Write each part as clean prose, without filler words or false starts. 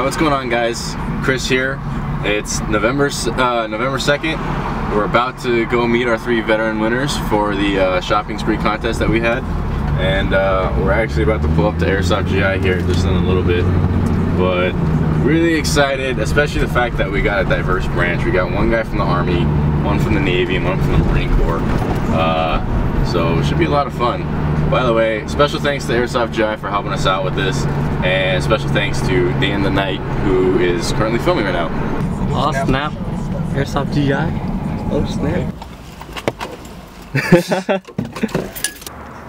What's going on, guys? Chris here. It's November 2nd. We're about to go meet our 3 veteran winners for the shopping spree contest that we had. And we're actually about to pull up to AirsoftGI here just in a little bit. But really excited, especially the fact that we got a diverse branch. We got one guy from the Army, one from the Navy, and one from the Marine Corps. So it should be a lot of fun. By the way, special thanks to AirsoftGI for helping us out with this, and special thanks to Dan the Knight, who is currently filming right now. Oh snap! AirsoftGI. Oh snap!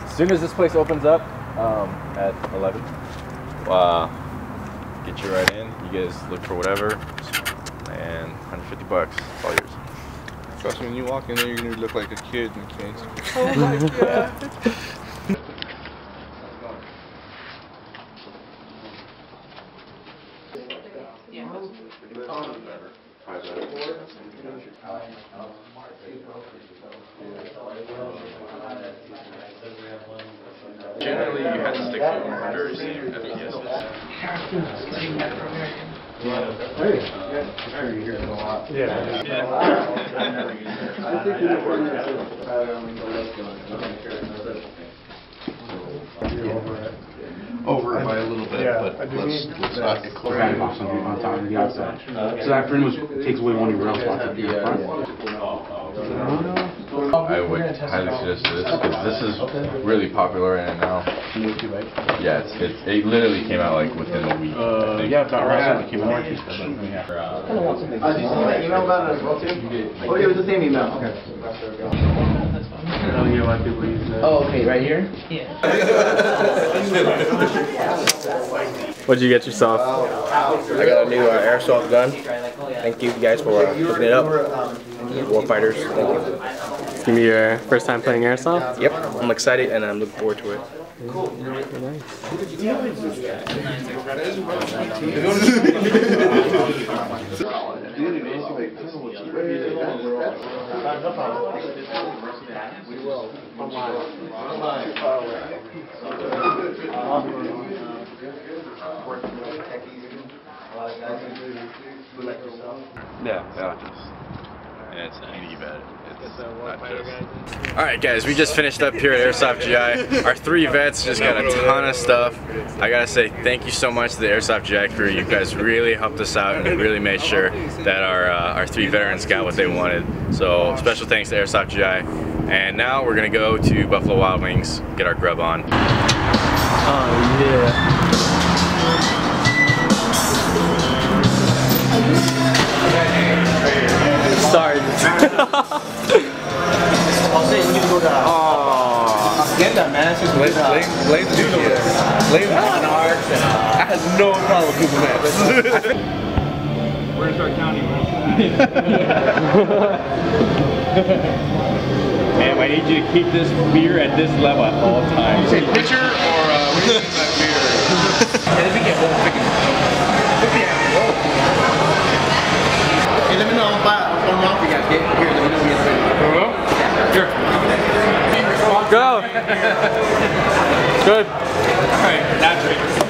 As soon as this place opens up at 11, get you right in. You guys look for whatever, and $150. It's all yours. Trust me, when you walk in there, you're gonna look like a kid in case. Oh my god! Generally, you have to stick to very senior FPSs. Over it by a little bit, but let's not get close. On top of the outside. So that pretty much takes away one of your spots at the front. I would highly suggest this because this is really popular right now. Yeah, it literally came out like within a week. Yeah, about right. It came out. Did you send that email about it as well too? Oh, it was the same email. Okay. Oh, okay, right here? Yeah. What'd you get yourself? I got a new airsoft gun. Thank you guys for hooking it up. WarFighter's. Thank you. It's gonna be your first time playing airsoft? Yep, I'm excited and I'm looking forward to it. Cool. It's easy about it. It's not just... Alright guys, we just finished up here at AirsoftGI. Our 3 vets just got a ton of stuff. I gotta say thank you so much to the AirsoftGI crew. You guys really helped us out and really made sure that our 3 veterans got what they wanted. So special thanks to AirsoftGI. And now we're gonna go to Buffalo Wild Wings, get our grub on. Oh yeah. Sorry. I'll say you need to go to get that, man. It's just Blame the GPS. Blame the monarchs. I had no problem with Google Maps. We're gonna start counting. Ma'am, I need you to keep this beer at this level at all times. You say pitcher or what do you mean by beer? And if we get one, hey, let me know if I'm off you guys. Here, let me know when you get ready. Go! Good. Alright, that's it.